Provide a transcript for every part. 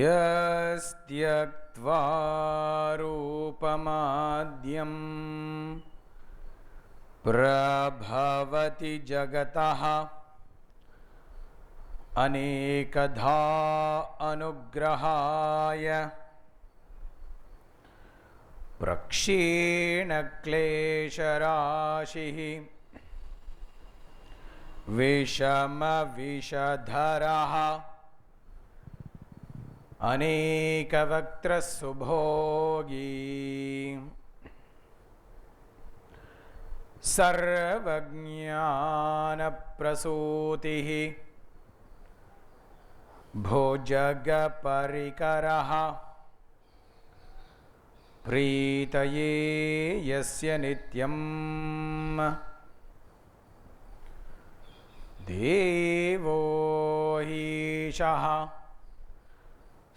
यस्त्यक्त्वा रूपमाद्यं प्रभवति जगतः अनेकधा अनुग्रहाय प्रक्षीणक्लेशराशिः विषमविषधरः अनेकवक्त्रसुभोगी सर्वज्ञानप्रसूतिः भुजगपरिकरः प्रीतये यस्य नित्यं देवो हीशः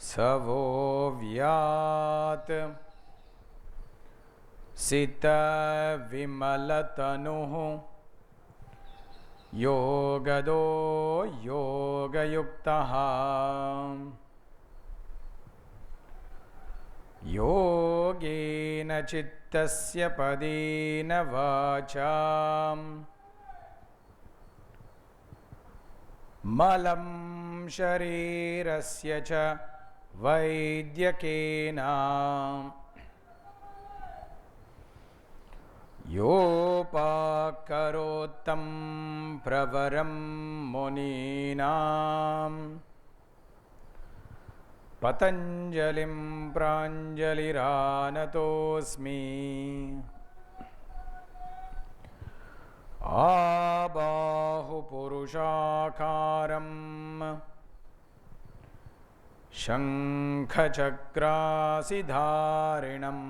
स वो व्यात् सितविमलतनुः योगदो योगयुक्तः योगेन चित्तस्य पदेन वाचां मलं शरीरस्य च वैद्यकेन योपाकरोत्तं प्रवरं मुनीनां पतञ्जलिं प्राञ्जलिरानतोऽस्मि आबाहुपुरुषाकारं शङ्खचक्रासिधारिणम्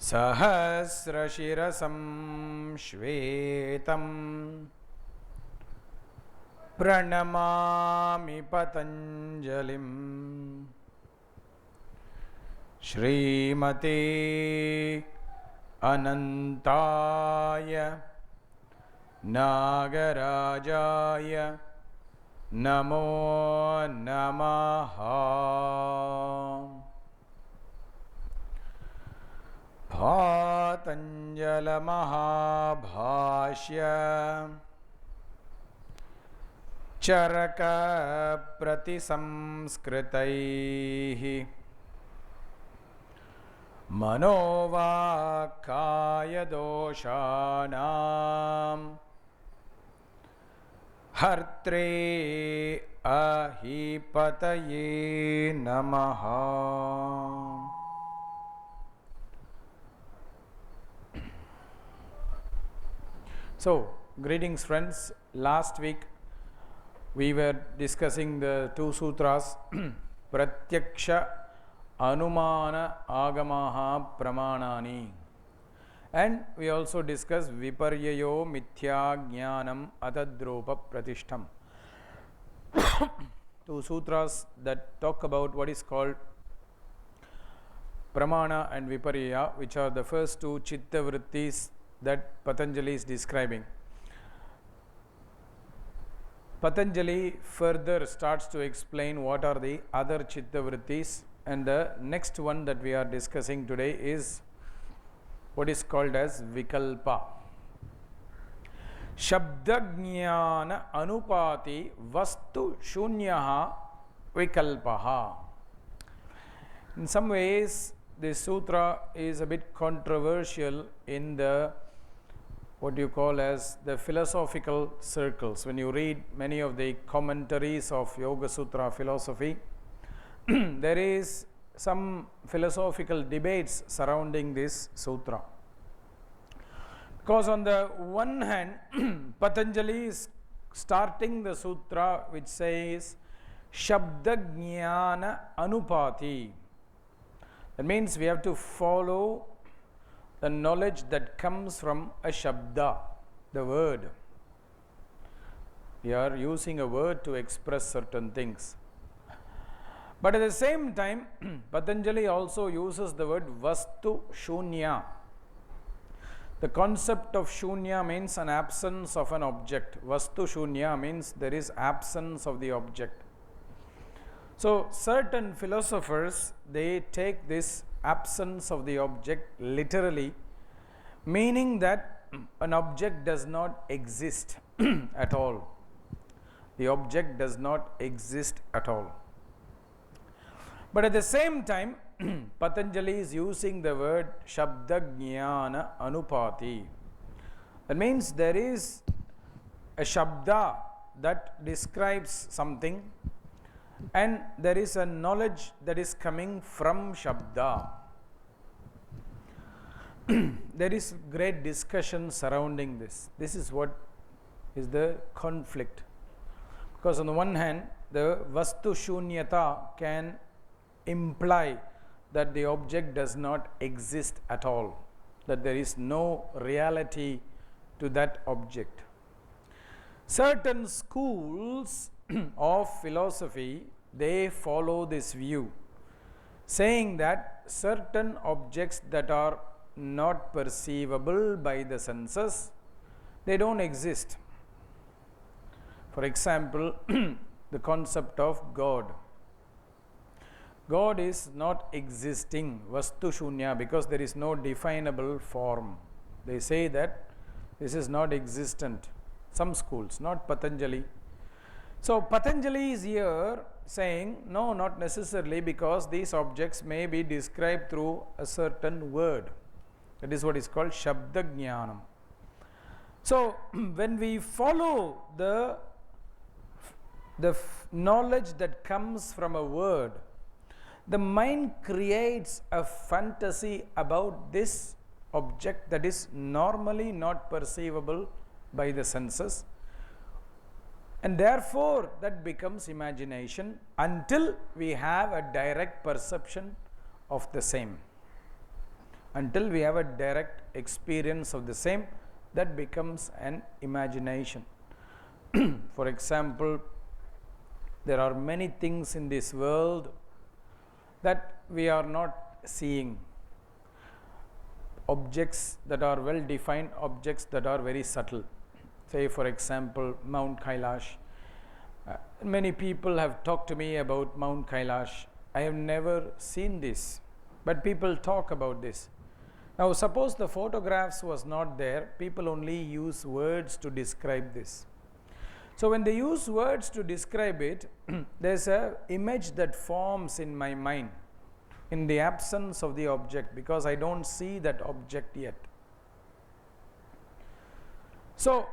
सहस्रशिरसं श्वेतं प्रणमामि पतञ्जलिं श्रीमते अनन्ताय नागराजाय नमो नमः। पातञ्जलमहाभाष्य चरकप्रतिसंस्कृतैः मनोवाक्कायदोषाणां हर्त्रे अहीपतये नमः। So, greetings friends. Last week we were discussing the two sutras Pratyaksha Anumana Agamaha Pramanani, and we also discussed Viparyayo Mithya Jnanam Atadropa Pratishtham. Two sutras that talk about what is called Pramana and Viparya, which are the first two Chitta Vrittis that Patanjali is describing. Patanjali further starts to explain what are the other Chitta Vrittis, and the next one that we are discussing today is what is called as Vikalpa. Shabdajnana anupati vastu shunyaha vikalpaha. In some ways, this sutra is a bit controversial in the what you call as the philosophical circles. When you read many of the commentaries of Yogasutra philosophy, there is some philosophical debates surrounding this sutra. Because on the one hand, Patanjali is starting the sutra which says Shabda Jnana Anupati. That means we have to follow the knowledge that comes from a Shabda, the word. We are using a word to express certain things. But at the same time, Patanjali also uses the word Vastu Shunya. The concept of Shunya means an absence of an object. Vastu Shunya means there is absence of the object. So certain philosophers, they take this absence of the object literally, meaning that an object does not exist at all. The object does not exist at all. But at the same time, Patanjali is using the word Shabda Jnana Anupati. That means there is a Shabda that describes something, and there is a knowledge that is coming from Shabda. There is great discussion surrounding this. This is what is the conflict. Because on the one hand, the Vastu Shunyata can imply that the object does not exist at all, that there is no reality to that object. Certain schools of philosophy, they follow this view, saying that certain objects that are not perceivable by the senses, they don't exist. For example, the concept of God. God is not existing, Vastu Shunya, because there is no definable form. They say that this is not existent. Some schools, not Patanjali. So Patanjali is here saying, no, not necessarily, because these objects may be described through a certain word. That is what is called Shabda Jnanam. So when we follow the knowledge that comes from a word, the mind creates a fantasy about this object that is normally not perceivable by the senses, and therefore that becomes imagination until we have a direct perception of the same. Until we have a direct experience of the same, that becomes an imagination. For example, there are many things in this world that we are not seeing. Objects that are well defined, objects that are very subtle. Say, for example, Mount Kailash. Many people have talked to me about Mount Kailash. I have never seen this, but people talk about this. Now, suppose the photographs was not there, people only use words to describe this. So when they use words to describe it, there's an image that forms in my mind in the absence of the object, because I don't see that object yet. So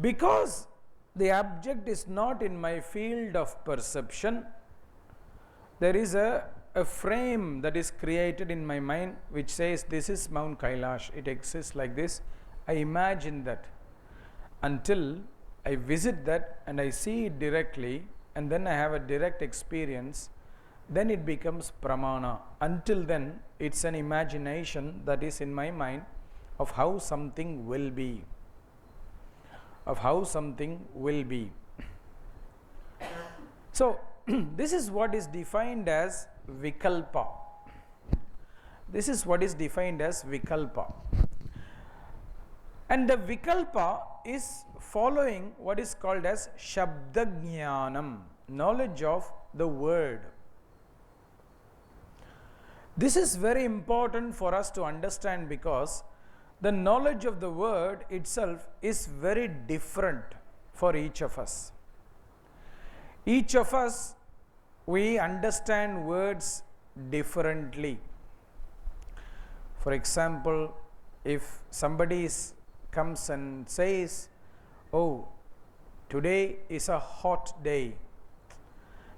because the object is not in my field of perception, there is a frame that is created in my mind which says this is Mount Kailash, it exists like this. I imagine that until I visit that and I see it directly, and then I have a direct experience, then it becomes pramana. Until then, it's an imagination that is in my mind of how something will be. Of how something will be. So, this is what is defined as Vikalpa. This is what is defined as Vikalpa. And the Vikalpa is following what is called as Shabda Jnanam, knowledge of the word. This is very important for us to understand, because the knowledge of the word itself is very different for each of us. Each of us, we understand words differently. For example, if somebody comes and says, oh, today is a hot day.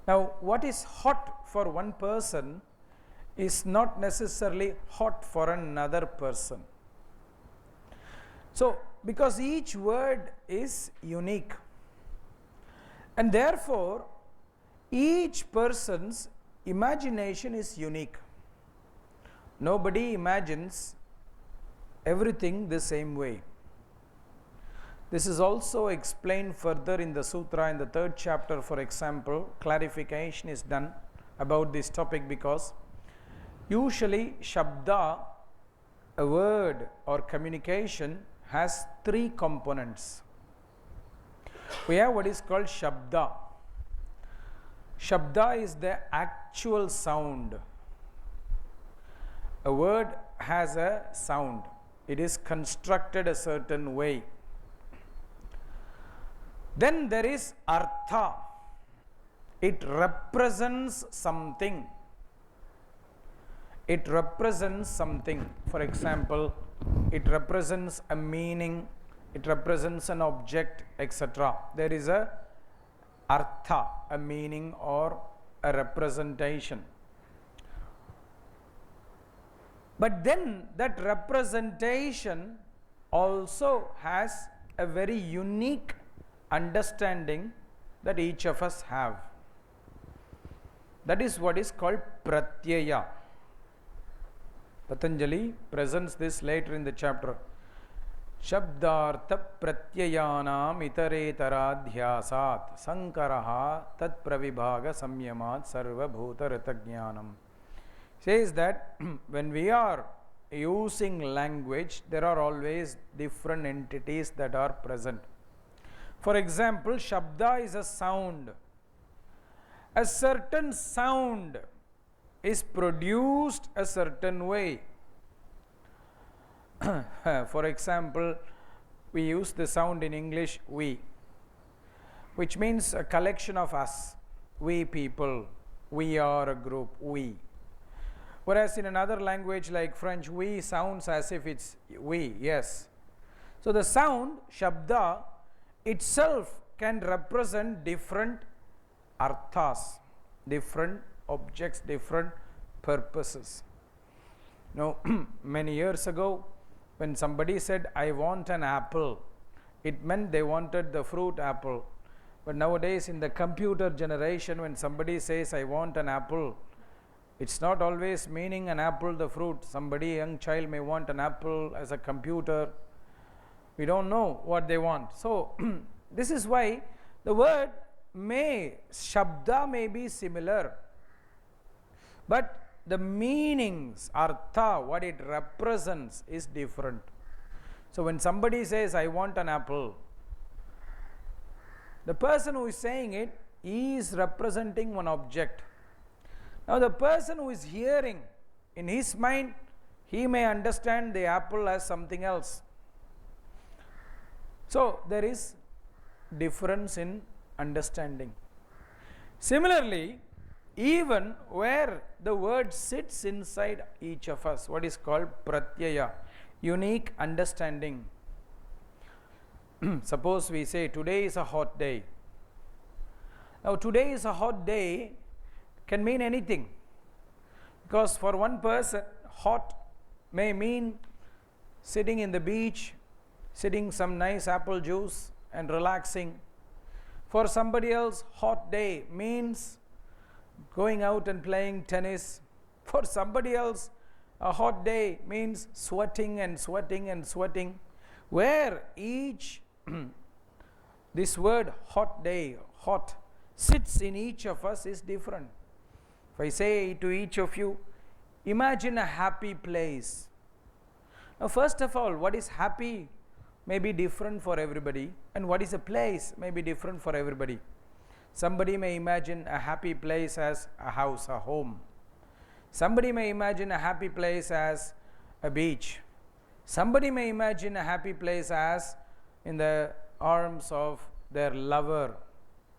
Now, what is hot for one person is not necessarily hot for another person. So, because each word is unique, and therefore each person's imagination is unique. Nobody imagines everything the same way. This is also explained further in the sutra in the 3rd chapter. For example, clarification is done about this topic, because usually Shabda, a word or communication, has 3 components. We have what is called Shabda. Shabda is the actual sound. A word has a sound. It is constructed a certain way. Then there is artha. It represents something. It represents something. For example, it represents a meaning, it represents an object, etc. There is a artha, a meaning or a representation. But then that representation also has a very unique understanding that each of us have. That is what is called pratyaya. Patanjali presents this later in the chapter. Shabdartha pratyayanam itaretaraadhyasat sankaraha tat pravibhaga samyamat sarva bhuta ritagyanam. Says that when we are using language, there are always different entities that are present. For example, Shabda is a sound. A certain sound is produced a certain way. For example, we use the sound in English we, which means a collection of us, we people, we are a group, we. Whereas in another language like French, we sounds as if it's we, yes. So the sound, Shabda, itself can represent different arthas, different objects, different purposes. Now, many years ago, when somebody said, I want an apple, it meant they wanted the fruit apple. But nowadays, in the computer generation, when somebody says, I want an apple, it's not always meaning an apple, the fruit. Somebody, young child, may want an apple as a computer. We don't know what they want. So, this is why the word Shabda may be similar, but the meanings, artha, what it represents is different. So when somebody says, I want an apple, the person who is saying it is representing one object. Now the person who is hearing, in his mind, he may understand the apple as something else. So there is difference in understanding. Similarly, even where the word sits inside each of us, what is called pratyaya, unique understanding. Suppose we say today is a hot day. Now today is a hot day can mean anything, because for one person hot may mean sitting in the beach, sitting some nice apple juice and relaxing. For somebody else, hot day means going out and playing tennis. For somebody else, a hot day means sweating and sweating and sweating. Where each, this word hot day, hot, sits in each of us is different. If I say to each of you, imagine a happy place. Now, first of all, what is happy may be different for everybody, and what is a place may be different for everybody. Somebody may imagine a happy place as a house, a home. Somebody may imagine a happy place as a beach. Somebody may imagine a happy place as in the arms of their lover.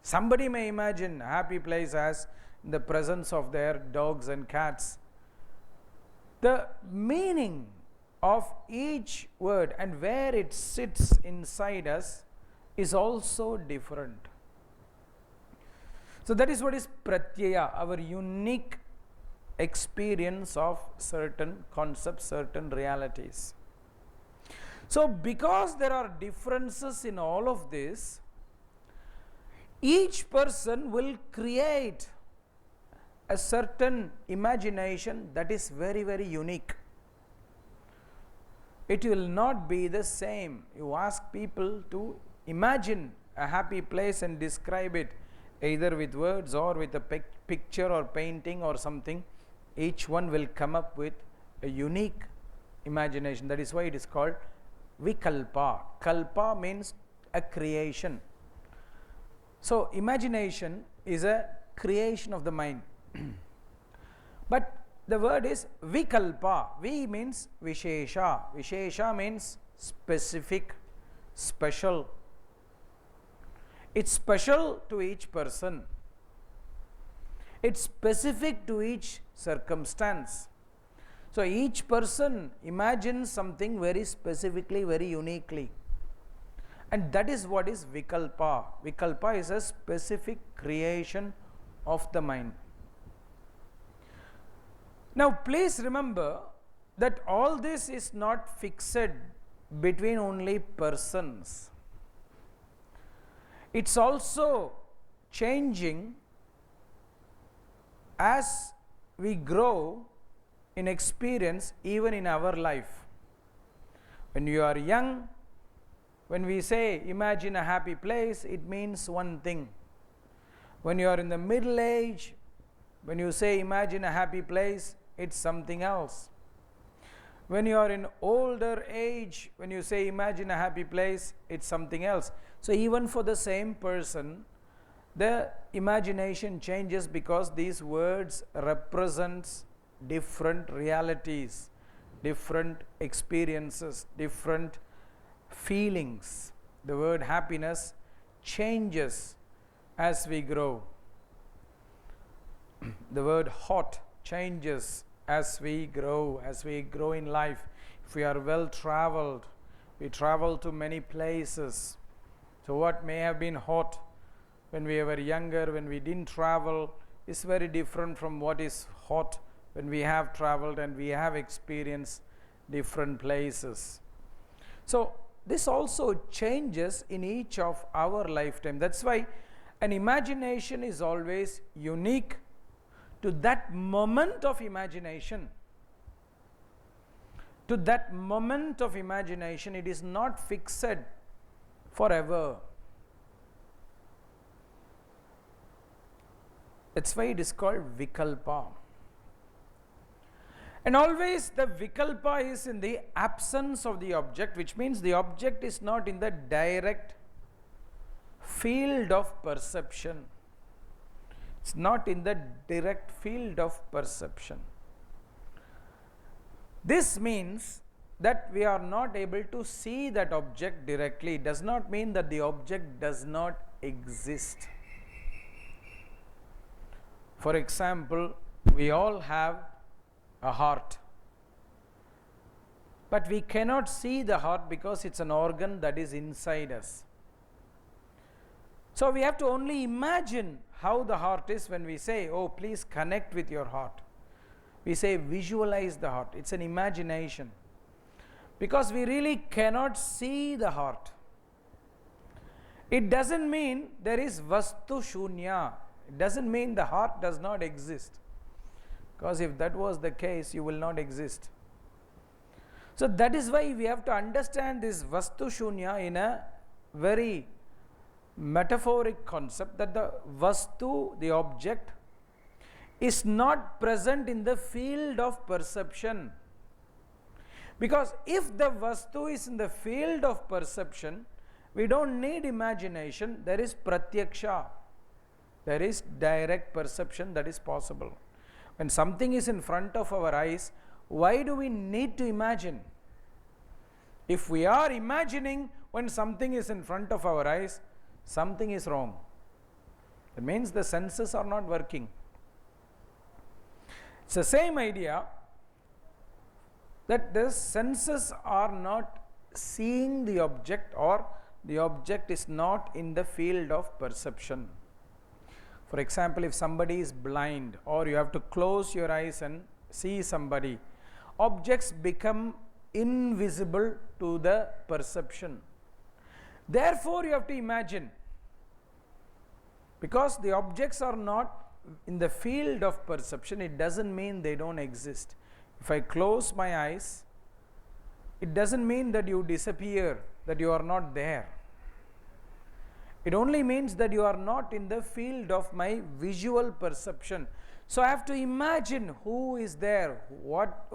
Somebody may imagine a happy place as in the presence of their dogs and cats. The meaning of each word and where it sits inside us is also different. So that is what is pratyaya, our unique experience of certain concepts, certain realities. So because there are differences in all of this, each person will create a certain imagination that is very, very unique. It will not be the same. You ask people to imagine a happy place and describe it either with words or with a picture or painting or something. Each one will come up with a unique imagination. That is why it is called Vikalpa. Kalpa means a creation. So imagination is a creation of the mind. But the word is Vikalpa. Vi means Vishesha. Vishesha means specific, special. It's special to each person. It's specific to each circumstance. So each person imagines something very specifically, very uniquely. And that is what is Vikalpa. Vikalpa is a specific creation of the mind. Now please remember that all this is not fixed between only persons. It's also changing as we grow in experience, even in our life. When you are young, when we say imagine a happy place, it means one thing. When you are in the middle age, when you say imagine a happy place, it's something else. When you are in older age, when you say imagine a happy place, it's something else. So even for the same person, the imagination changes because these words represent different realities, different experiences, different feelings. The word happiness changes as we grow. The word hot changes as we grow in life. If we are well traveled, we travel to many places. So what may have been hot when we were younger, when we didn't travel, is very different from what is hot when we have traveled and we have experienced different places. So this also changes in each of our lifetime. That's why an imagination is always unique to that moment of imagination. To that moment of imagination, it is not fixed forever. That's why it is called Vikalpa. And always the Vikalpa is in the absence of the object, which means the object is not in the direct field of perception. It's not in the direct field of perception. This means that we are not able to see that object directly. It does not mean that the object does not exist. For example, we all have a heart, but we cannot see the heart because it's an organ that is inside us. So we have to only imagine how the heart is when we say, oh, please connect with your heart. We say visualize the heart. It's an imagination, because we really cannot see the heart. It doesn't mean there is vastu shunya. It doesn't mean the heart does not exist, because if that was the case, you will not exist. So that is why we have to understand this vastu shunya in a very metaphoric concept, that the vastu, the object, is not present in the field of perception. Because if the vastu is in the field of perception, we don't need imagination, there is pratyaksha. There is direct perception that is possible. When something is in front of our eyes, why do we need to imagine? If we are imagining when something is in front of our eyes, something is wrong. That means the senses are not working. It's the same idea that the senses are not seeing the object, or the object is not in the field of perception. For example, if somebody is blind, or you have to close your eyes and see somebody, objects become invisible to the perception. Therefore, you have to imagine, because the objects are not in the field of perception, it doesn't mean they don't exist. If I close my eyes, it doesn't mean that you disappear, that you are not there. It only means that you are not in the field of my visual perception. So I have to imagine who is there,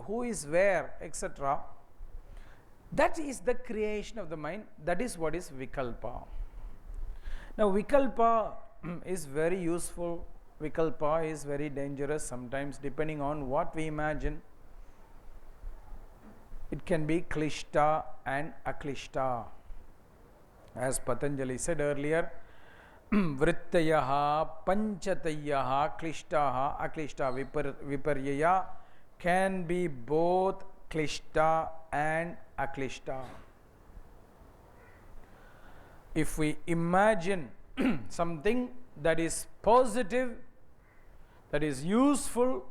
who is where, etc. That is the creation of the mind. That is what is Vikalpa. Now Vikalpa is very useful Vikalpa is very dangerous sometimes, depending on what we imagine. It can be klishta and aklishta. As Patanjali said earlier, vrittayaha panchatayaha klishtaha aklishta viparyaya can be both klishta and aklishta. If we imagine something that is positive, that is useful,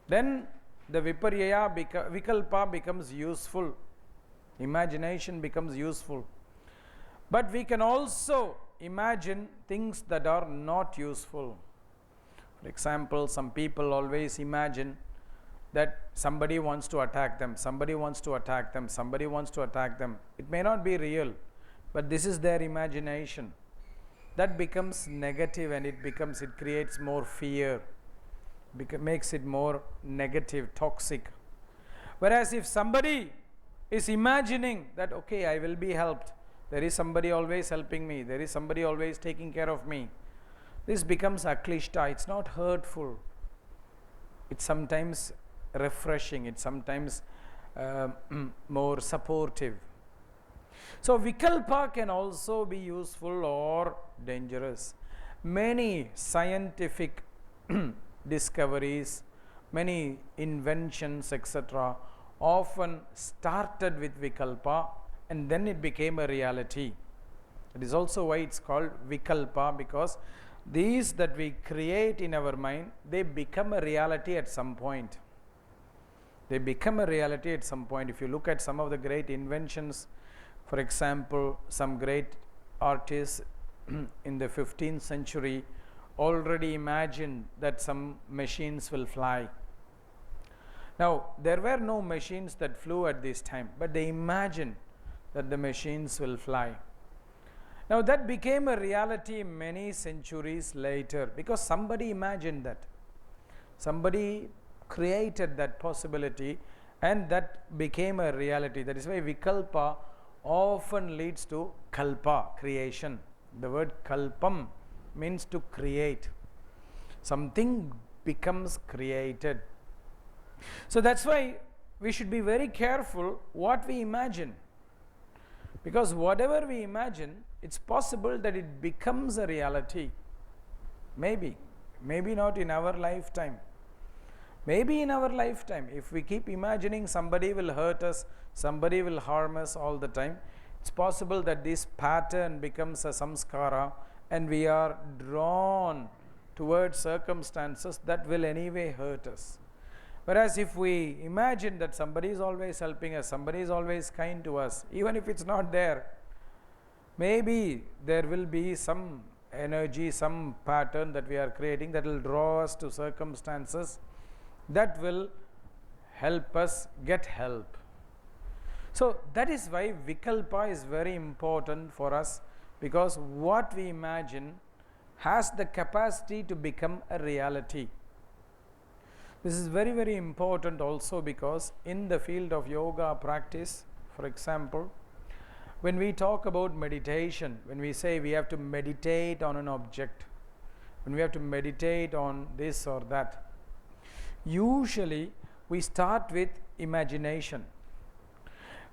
then the viparyaya, vikalpa becomes useful. Imagination becomes useful. But we can also imagine things that are not useful. For example, some people always imagine that somebody wants to attack them, somebody wants to attack them, somebody wants to attack them. It may not be real, but this is their imagination. That becomes negative, and it creates more fear, makes it more negative, toxic. Whereas if somebody is imagining that, okay, I will be helped, there is somebody always helping me, there is somebody always taking care of me, this becomes aklishta. It's not hurtful. It's sometimes refreshing. It's sometimes more supportive. So vikalpa can also be useful or dangerous. Many scientific discoveries, many inventions, etc., often started with vikalpa, and then it became a reality. It is also why it's called vikalpa, because these that we create in our mind, they become a reality at some point. They become a reality at some point. If you look at some of the great inventions, for example, some great artists in the 15th century already imagined that some machines will fly. Now, there were no machines that flew at this time, but they imagined that the machines will fly. Now, that became a reality many centuries later, because somebody imagined that. Somebody created that possibility, and that became a reality. That is why vikalpa often leads to kalpa, creation. The word kalpam means to create. Something becomes created. So that's why we should be very careful what we imagine, because whatever we imagine, it's possible that it becomes a reality. Maybe not in our lifetime. Maybe in our lifetime, if we keep imagining somebody will hurt us, somebody will harm us all the time, it's possible that this pattern becomes a samskara, and we are drawn towards circumstances that will anyway hurt us. Whereas if we imagine that somebody is always helping us, somebody is always kind to us, even if it's not there, maybe there will be some energy, some pattern that we are creating that will draw us to circumstances that will help us get help. So that is why vikalpa is very important for us, because what we imagine has the capacity to become a reality. This is very, very important also, because in the field of yoga practice, for example, when we talk about meditation, when we say we have to meditate on an object, when we have to meditate on this or that, usually we start with imagination.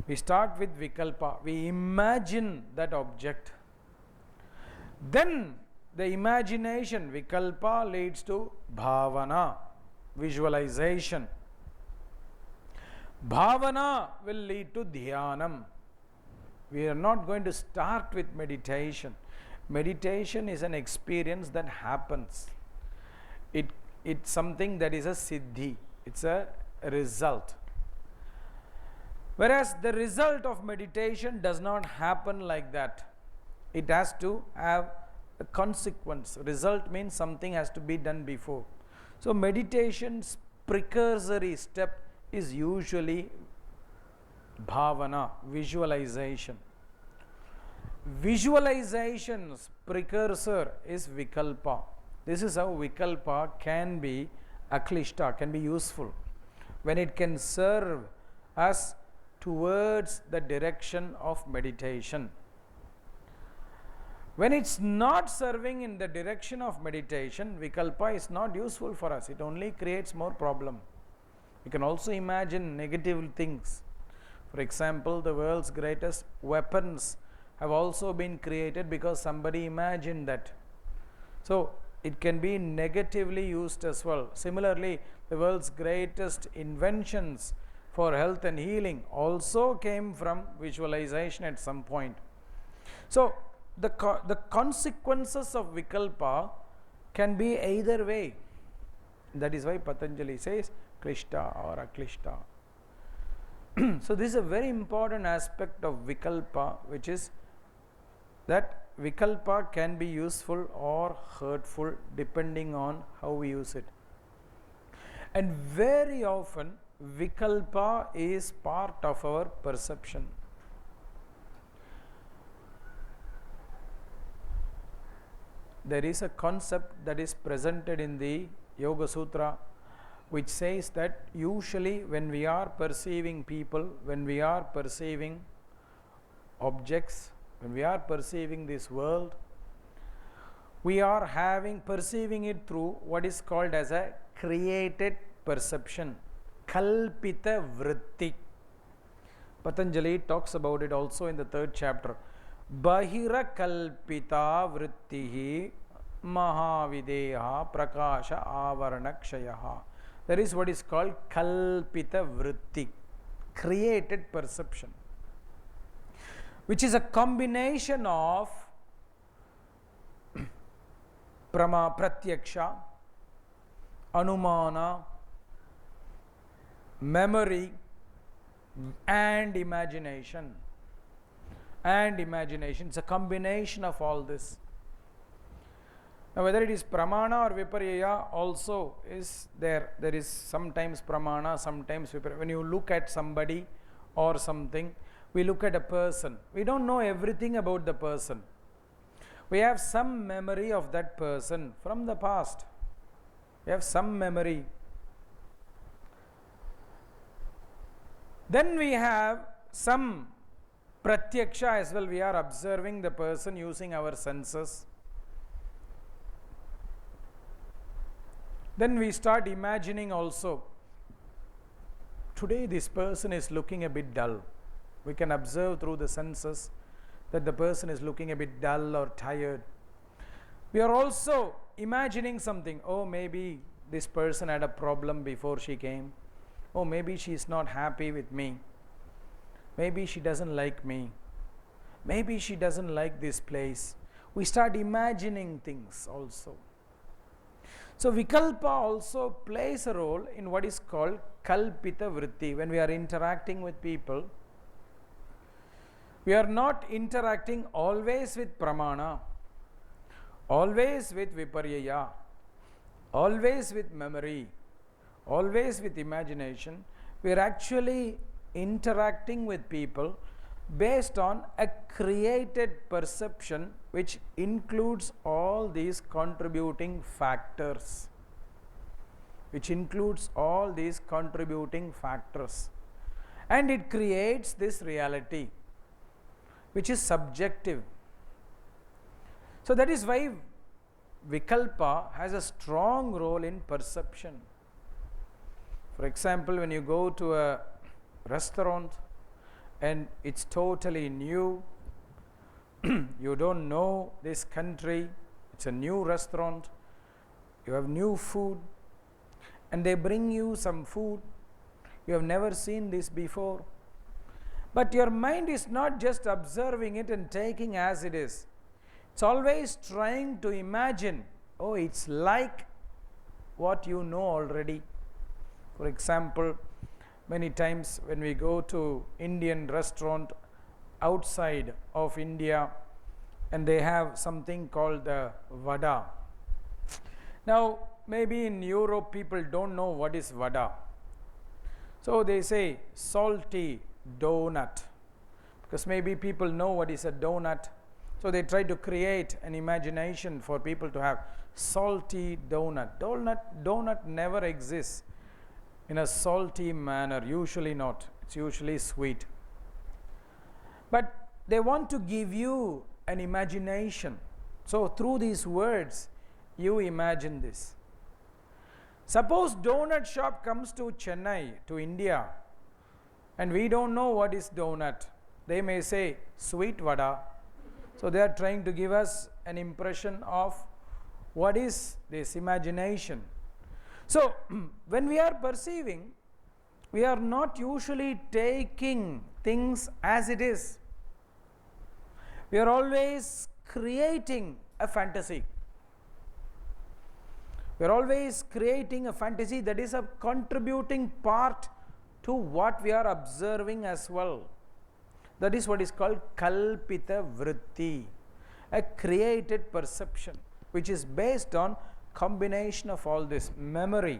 We start with vikalpa. We imagine that object. Then the imagination, vikalpa, leads to bhavana, visualization. Bhavana will lead to dhyanam. We are not going to start with meditation. Meditation is an experience that happens. It's something that is a siddhi. It's a result. Whereas the result of meditation does not happen like that. It has to have a consequence. Result means something has to be done before. So meditation's precursory step is usually bhavana, visualization. Visualization's precursor is vikalpa. This is how vikalpa can be aklishta, can be useful, when it can serve us towards the direction of meditation. When it's not serving in the direction of meditation, Vikalpa is not useful for us. It only creates more problem. We can also imagine negative things. For example, the world's greatest weapons have also been created because somebody imagined that. So it can be negatively used as well. Similarly, the world's greatest inventions for health and healing also came from visualization at some point. So the consequences of Vikalpa can be either way. That is why Patanjali says Klishta or Aklishta. So this is a very important aspect of Vikalpa, which is that Vikalpa can be useful or hurtful depending on how we use it. And very often Vikalpa is part of our perception. There is a concept that is presented in the Yogasutra which says that usually when we are perceiving people, when we are perceiving objects, when we are perceiving this world, we are perceiving it through what is called as a created perception, Kalpita Vritti. Patanjali talks about it also in the 3rd chapter. Bahira Kalpita Vrittihi Mahavideha Prakasha Avaranakshayaha. There is what is called Kalpita Vritti, created perception, which is a combination of Pratyaksha, Anumana, memory, and imagination. It's a combination of all this. Now whether it is pramana or viparya also is there. There is sometimes pramana, sometimes viparya. When you look at somebody or something, we look at a person. We don't know everything about the person. We have some memory of that person from the past. We have some memory. Then we have some pratyaksha as well. We are observing the person using our senses. Then we start imagining also. Today this person is looking a bit dull. We can observe through the senses that the person is looking a bit dull or tired. We are also imagining something. Oh, maybe this person had a problem before she came. Oh, maybe she is not happy with me. Maybe she doesn't like me. Maybe she doesn't like this place. We start imagining things also. So Vikalpa also plays a role in what is called Kalpita Vritti. When we are interacting with people, we are not interacting always with pramana, always with viparya, always with memory, always with imagination. We are actually interacting with people based on a created perception which includes all these contributing factors. And it creates this reality which is subjective. So that is why Vikalpa has a strong role in perception. For example, when you go to a restaurant and it's totally new, you don't know this country, it's a new restaurant, you have new food, and they bring you some food, you have never seen this before. But your mind is not just observing it and taking as it is. It's always trying to imagine, oh, it's like what you know already. For example, many times when we go to Indian restaurant outside of India and they have something called the vada. Now, maybe in Europe people don't know what is vada. So they say salty donut, because maybe people know what is a donut. So they try to create an imagination for people to have salty donut. Donut never exists in a salty manner, usually not. It's usually sweet. But they want to give you an imagination. So through these words, you imagine this. Suppose donut shop comes to Chennai, to India, and we don't know what is donut. They may say sweet vada. So they are trying to give us an impression of what is this imagination. So when we are perceiving, we are not usually taking things as it is. We are always creating a fantasy. We are always creating a fantasy that is a contributing part to what we are observing as well. That is what is called Kalpita Vritti, a created perception, which is based on combination of all this memory.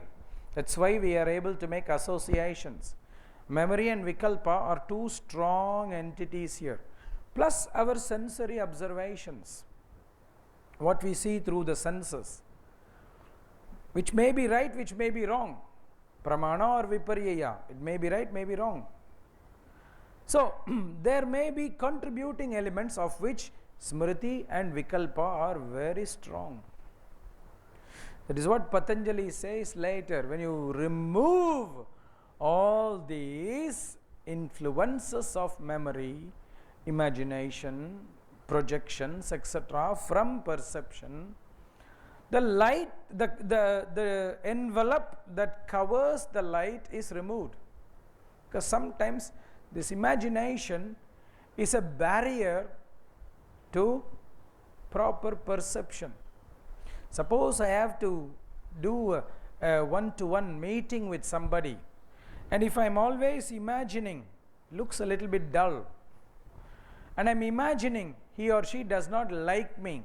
That's why we are able to make associations. Memory and Vikalpa are two strong entities here, plus our sensory observations, what we see through the senses, which may be right, which may be wrong. Pramana or Viparyaya, it may be right, may be wrong. So there may be contributing elements of which Smriti and Vikalpa are very strong. That is what Patanjali says later. When you remove all these influences of memory, imagination, projections, etc. from perception, the light, the envelope that covers the light is removed. Because sometimes this imagination is a barrier to proper perception. Suppose I have to do a one-to-one meeting with somebody, and if I am always imagining, looks a little bit dull, and I am imagining he or she does not like me,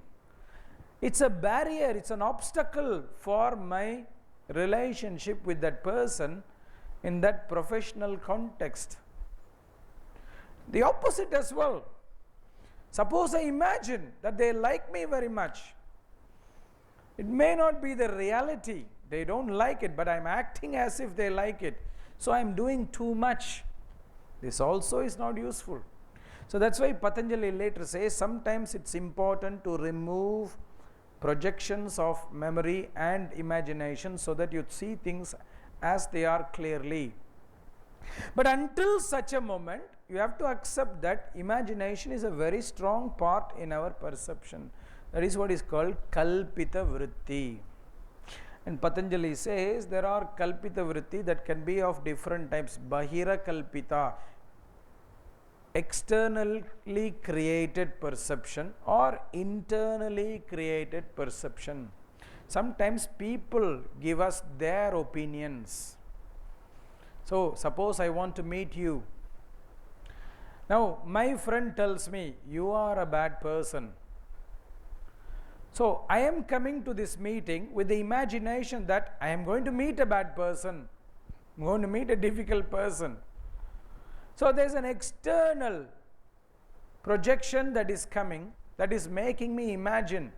it's a barrier, it's an obstacle for my relationship with that person in that professional context. The opposite as well. Suppose I imagine that they like me very much. It may not be the reality. They don't like it, but I am acting as if they like it. So I am doing too much. This also is not useful. So that's why Patanjali later says sometimes it's important to remove projections of memory and imagination so that you see things as they are clearly. But until such a moment, you have to accept that imagination is a very strong part in our perception. That is what is called Kalpita Vritti. And Patanjali says there are Kalpita Vritti that can be of different types. Bahira Kalpita, externally created perception, or internally created perception. Sometimes people give us their opinions. So suppose I want to meet you. Now my friend tells me, you are a bad person. So I am coming to this meeting with the imagination that I am going to meet a bad person. I am going to meet a difficult person. So there is an external projection that is coming, that is making me imagine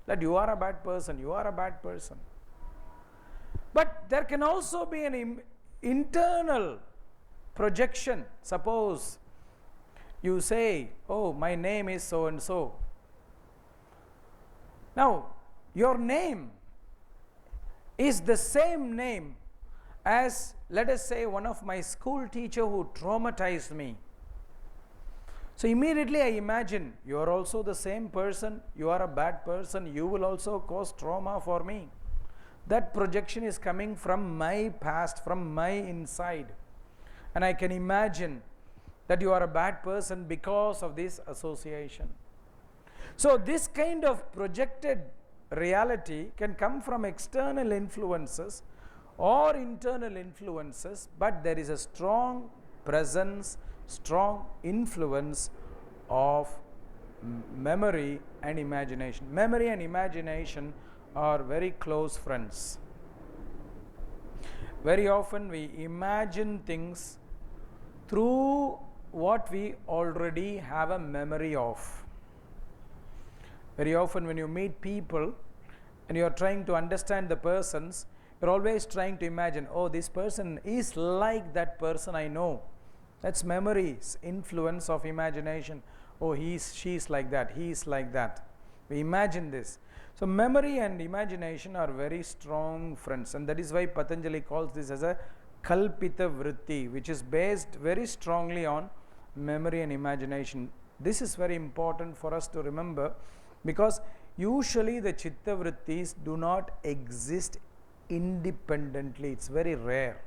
that you are a bad person, you are a bad person. But there can also be an internal projection. Suppose you say, oh, my name is so and so. Now, your name is the same name as, let us say, one of my school teacher who traumatized me. So immediately I imagine, you are also the same person, you are a bad person, you will also cause trauma for me. That projection is coming from my past, from my inside. And I can imagine that you are a bad person because of this association. So this kind of projected reality can come from external influences or internal influences, but there is a strong presence, strong influence of memory and imagination. Memory and imagination are very close friends. Very often we imagine things through what we already have a memory of. Very often when you meet people and you are trying to understand the persons, you are always trying to imagine, oh, this person is like that person I know. That's memory's influence of imagination. Oh, she is like that, he is like that. We imagine this. So memory and imagination are very strong friends, and that is why Patanjali calls this as a Kalpita Vritti, which is based very strongly on memory and imagination. This is very important for us to remember, because usually the Chitta Vrittis do not exist independently. It's very rare.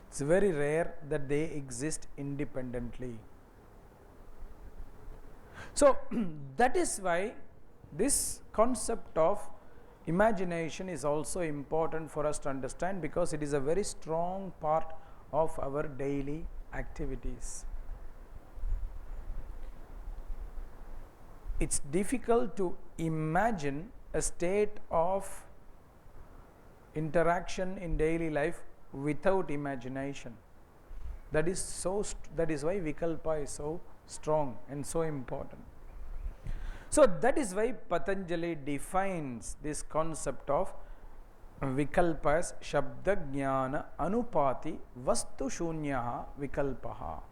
It's very rare that they exist independently. So that is why this concept of imagination is also important for us to understand, because it is a very strong part of our daily activities. It's difficult to imagine a state of interaction in daily life without imagination. That is why Vikalpa is so strong and so important. So that is why Patanjali defines this concept of Vikalpa as Shabda Jnana Anupati Vastu Shunyaha Vikalpaha.